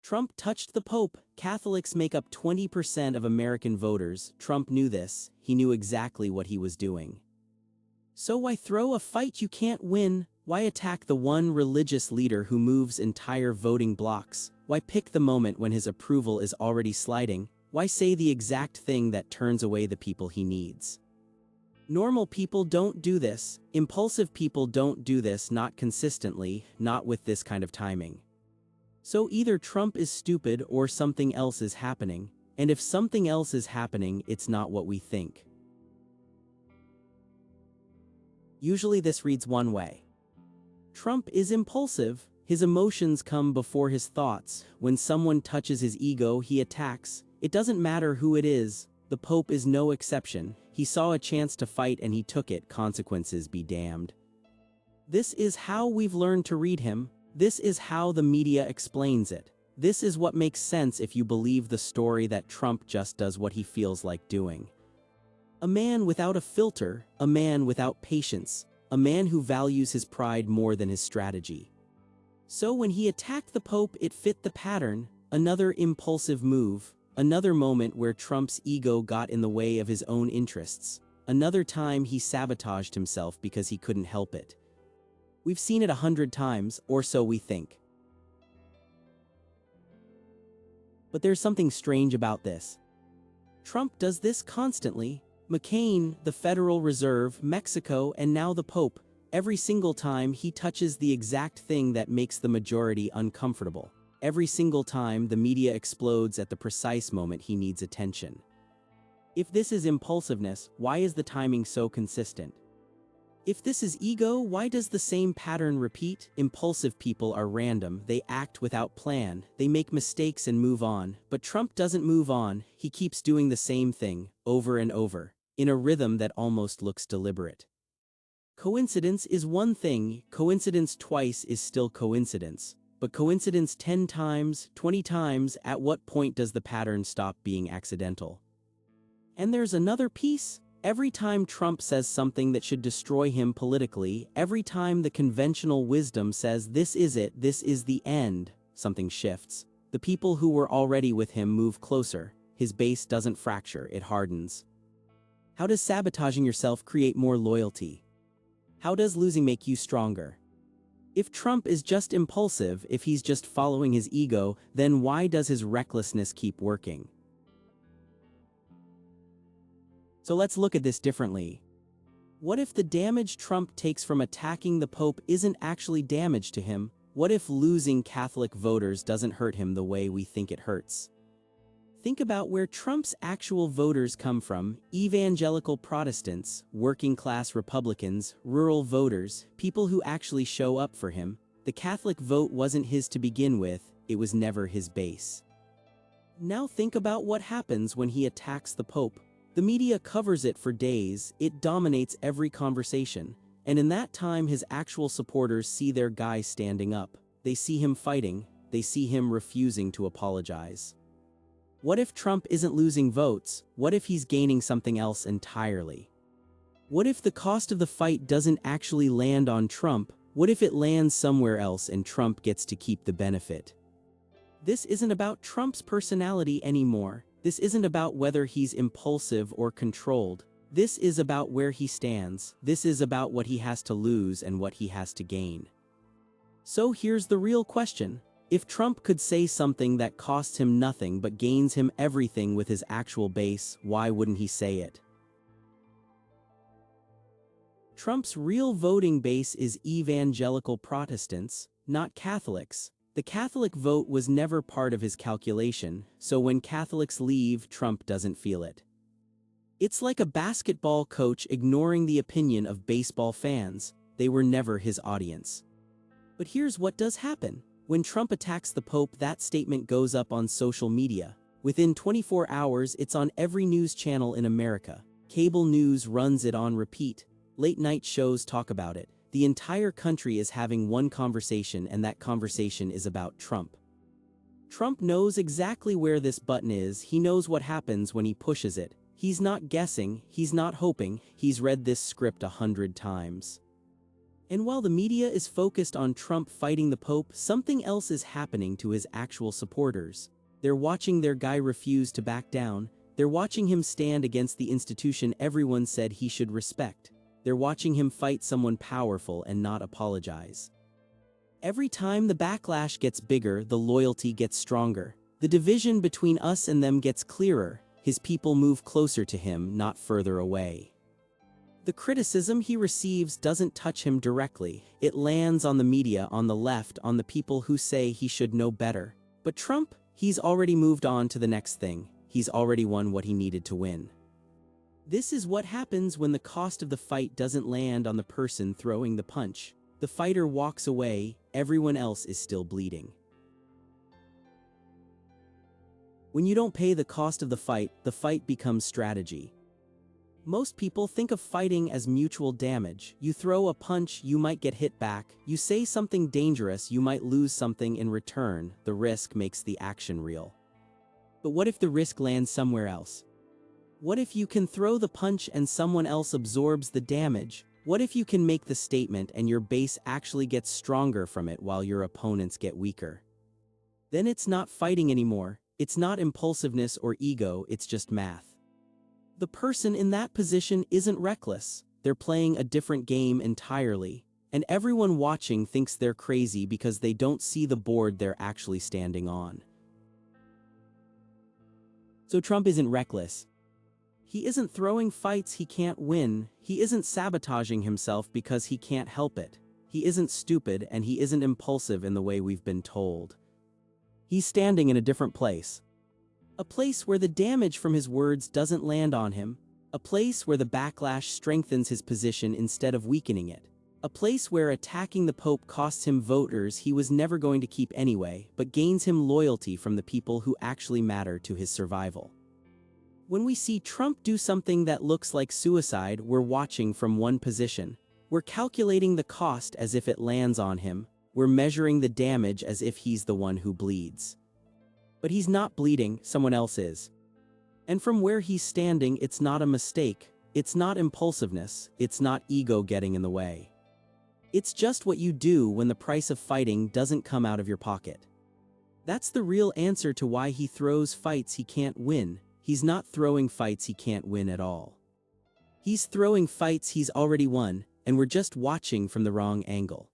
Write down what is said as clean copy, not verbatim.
Trump touched the Pope. Catholics make up 20% of American voters. Trump knew this. He knew exactly what he was doing. So why throw a fight you can't win? Why attack the one religious leader who moves entire voting blocks? Why pick the moment when his approval is already sliding? Why say the exact thing that turns away the people he needs? Normal people don't do this. Impulsive people don't do this, not consistently, not with this kind of timing. So either Trump is stupid or something else is happening, and if something else is happening, it's not what we think. Usually this reads one way. Trump is impulsive. His emotions come before his thoughts. When someone touches his ego, he attacks. It doesn't matter who it is. The Pope is no exception. He saw a chance to fight and he took it. Consequences be damned. This is how we've learned to read him. This is how the media explains it. This is what makes sense if you believe the story that Trump just does what he feels like doing. A man without a filter, a man without patience, a man who values his pride more than his strategy. So when he attacked the Pope, it fit the pattern. Another impulsive move, another moment where Trump's ego got in the way of his own interests, another time he sabotaged himself because he couldn't help it. We've seen it 100 times, or so we think. But there's something strange about this. Trump does this constantly. McCain, the Federal Reserve, Mexico, and now the Pope. Every single time he touches the exact thing that makes the majority uncomfortable. Every single time the media explodes at the precise moment he needs attention. If this is impulsiveness, why is the timing so consistent? If this is ego, why does the same pattern repeat? Impulsive people are random, they act without plan, they make mistakes and move on. But Trump doesn't move on, he keeps doing the same thing, over and over, in a rhythm that almost looks deliberate. Coincidence is one thing, coincidence twice is still coincidence. But coincidence 10 times, 20 times, at what point does the pattern stop being accidental? And there's another piece. Every time Trump says something that should destroy him politically, every time the conventional wisdom says this is it, this is the end, something shifts. The people who were already with him move closer. His base doesn't fracture, it hardens. How does sabotaging yourself create more loyalty? How does losing make you stronger? If Trump is just impulsive, if he's just following his ego, then why does his recklessness keep working? So let's look at this differently. What if the damage Trump takes from attacking the Pope isn't actually damage to him? What if losing Catholic voters doesn't hurt him the way we think it hurts? Think about where Trump's actual voters come from: evangelical Protestants, working-class Republicans, rural voters, people who actually show up for him. The Catholic vote wasn't his to begin with, it was never his base. Now think about what happens when he attacks the Pope. The media covers it for days, it dominates every conversation, and in that time his actual supporters see their guy standing up. They see him fighting, they see him refusing to apologize. What if Trump isn't losing votes? What if he's gaining something else entirely? What if the cost of the fight doesn't actually land on Trump? What if it lands somewhere else and Trump gets to keep the benefit? This isn't about Trump's personality anymore. This isn't about whether he's impulsive or controlled. This is about where he stands. This is about what he has to lose and what he has to gain. So here's the real question. If Trump could say something that costs him nothing but gains him everything with his actual base, why wouldn't he say it? Trump's real voting base is evangelical Protestants, not Catholics. The Catholic vote was never part of his calculation, so when Catholics leave, Trump doesn't feel it. It's like a basketball coach ignoring the opinion of baseball fans. They were never his audience. But here's what does happen. When Trump attacks the Pope, that statement goes up on social media. Within 24 hours, it's on every news channel in America. Cable news runs it on repeat. Late-night shows talk about it. The entire country is having one conversation, and that conversation is about Trump. Trump knows exactly where this button is. He knows what happens when he pushes it. He's not guessing, he's not hoping, he's read this script 100 times. And while the media is focused on Trump fighting the Pope, something else is happening to his actual supporters. They're watching their guy refuse to back down. They're watching him stand against the institution everyone said he should respect. They're watching him fight someone powerful and not apologize. Every time the backlash gets bigger, the loyalty gets stronger. The division between us and them gets clearer. His people move closer to him, not further away. The criticism he receives doesn't touch him directly. It lands on the media, on the left, on the people who say he should know better. But Trump, he's already moved on to the next thing. He's already won what he needed to win. This is what happens when the cost of the fight doesn't land on the person throwing the punch. The fighter walks away, everyone else is still bleeding. When you don't pay the cost of the fight becomes strategy. Most people think of fighting as mutual damage. You throw a punch, you might get hit back. You say something dangerous, you might lose something in return. The risk makes the action real. But what if the risk lands somewhere else? What if you can throw the punch and someone else absorbs the damage? What if you can make the statement and your base actually gets stronger from it while your opponents get weaker? Then it's not fighting anymore. It's not impulsiveness or ego, it's just math. The person in that position isn't reckless. They're playing a different game entirely. And everyone watching thinks they're crazy because they don't see the board they're actually standing on. So Trump isn't reckless. He isn't throwing fights he can't win. He isn't sabotaging himself because he can't help it. He isn't stupid, and he isn't impulsive in the way we've been told. He's standing in a different place. A place where the damage from his words doesn't land on him. A place where the backlash strengthens his position instead of weakening it. A place where attacking the Pope costs him voters he was never going to keep anyway, but gains him loyalty from the people who actually matter to his survival. When we see Trump do something that looks like suicide, we're watching from one position. We're calculating the cost as if it lands on him. We're measuring the damage as if he's the one who bleeds. But he's not bleeding, someone else is. And from where he's standing, it's not a mistake. It's not impulsiveness. It's not ego getting in the way. It's just what you do when the price of fighting doesn't come out of your pocket. That's the real answer to why he throws fights he can't win. He's not throwing fights he can't win at all. He's throwing fights he's already won, and we're just watching from the wrong angle.